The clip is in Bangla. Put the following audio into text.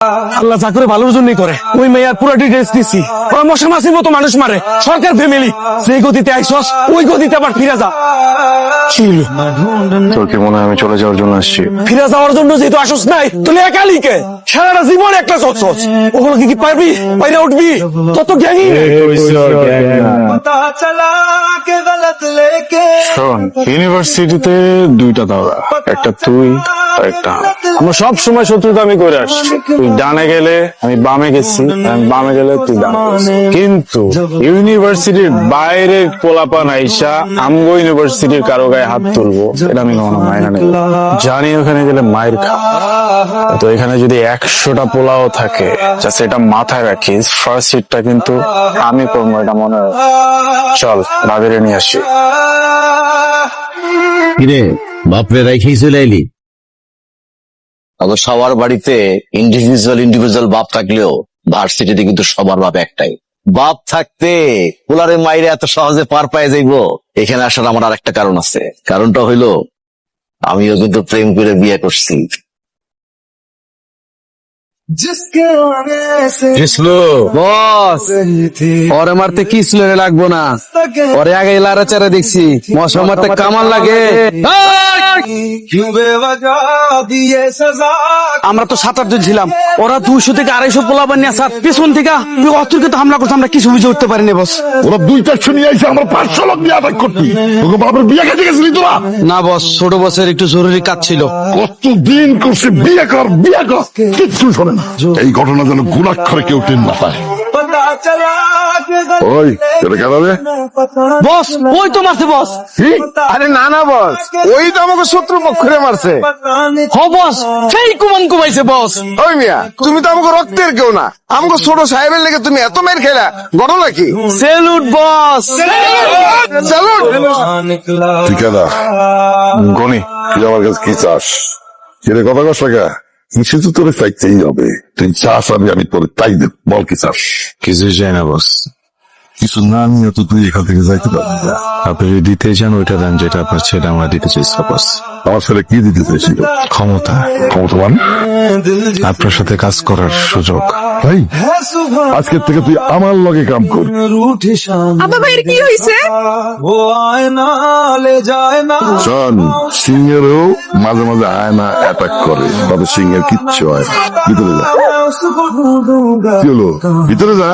আল্লাহ যা করে ভালোর জন্যই করে। ওই মেয়ার পুরো ডিটেলস দিচ্ছি। ওরা মশা মাছির মতো মানুষ মারে। সরকার ফ্যামিলি সেই গতিতে আইসস ওই গতিতে আবার ফিরে যা। কি হলো? তোর কি মনে হয় আমি চলে যাওয়ার জন্য আসছি? ফিরে যাওয়ার জন্য যেহেতু আসস নাই তাহলে একালিকে সারাটা জীবন একটা চচ্ছস। ওগুলো কি পারবি? বাইরে উঠবি? তত জ্ঞানী শোন, ইউনিভার্সিটিতে দুইটা দাওরা, একটা তুই আর একটা আমরা সব সময় শত্রুতা আমি করে আসছি। তুই ডানে গেলে আমি বামে গেছি, আমি বামে গেলে তুই ডানে গেছিস। কিন্তু ইউনিভার্সিটির বাইরের পোলাপান আইসা আমগো ইউনিভার্সিটির কারো গায়ে হাত তুলবো, এটা আমি কখনো মাইনা নেব না। জানি ওখানে গেলে মায়ের খা। তো এখানে যদি 100টা পোলাও থাকে, জাস্ট এটা মাথায় রাখিস, ফার্স্ট সিটটা কিন্তু আমি করবো, এটা মনে হয়। চল ভাবিরে নিয়ে আসি। কিরে বাপরে রাইখেই চলে এলি? আবার সবার বাড়িতে ইন্ডিভিজুয়াল বাপ থাকলেও ভার্সিটিতে কিন্তু সবার বাপ একটাই। বাপ থাকতে পোলারে মাইরে এত সহজে পার পায়ে যাইব, এখানে আসার আমার আর একটা কারণ আছে। কারণটা হইলো আমিও কিন্তু প্রেম করে বিয়ে করছি। বস ওরে মারতে কি স্লোরে লাগবো না, ওরে আগে লাড়াচাড়া দেখছি, মশা মারতে কামান লাগে। আমরা তো 7-8 জন ছিলাম, ওরা 200 থেকে 250 পোলাপান নিয়ে আসার পেছন থেকে অতর্কিত হামলা করছে। আমরা কিছু বুঝে উঠতে পারিনি বস। ওরা 2-400 নিয়ে আইসে, আমরা 500 লোক নিয়ে আটাক করতি। তোকে বাপের বিয়ে খেতে গেছিলি তোরা? না বস, ছোট বসের একটু জরুরি কাজ ছিল। কতদিন করছে বিয়ে কর বিয়ে কর, কিচ্ছু শোনে না। এই ঘটনা যেন গুণাক্ষরে কেউ টেন না পায়। ওই এটা কেন রে? বস ওই তো মারছে বস। আরে না না বস, ওই তো আমাকে শত্রু পক্ষরে মারছে। হ বস, সেই কুমান কুমাইছে বস। ওই মিয়া, তুমি তো আমাকে রক্তের কেউ না, আমাকে ছোট সাহেবের লেগে তুমি এত মেয়ের খেলা, ঘটনা কি? সেলুট বস। স্যালুট। ঠিকাদার গনি, তুই আমার কাছে কি চাস? কিরে কথা কস লাগা? কিছু তো তোরে চাইতেই হবে। তুই চাস আমি তোরে তাই দেব। বল কি চাস? কিছুই চাই না বস। কিছু না নিয়ে তো তুই এখান থেকে যাইতে পারবি না। আপনি যদি দিতে চান ওইটা দেন, যেটা আপনার ছেলে আমরা দিতে চেষ্টা করছি। আমার ছেলে কি দিতে চাইছিল? ক্ষমতা, ক্ষমতাবান। আপনার সাথে কাজ করার সুযোগ। ভাই আজকের থেকে তুই আমার লগে কাম কর। আব্বা ভাইয়ের কি হয়েছে? শোন, সিংহেরও মাঝে মাঝে আয়না অ্যাটাক করে, তবে সিংহের কিচ্ছু হয় না। ভিতরে যা। কি হলো? ভিতরে যা।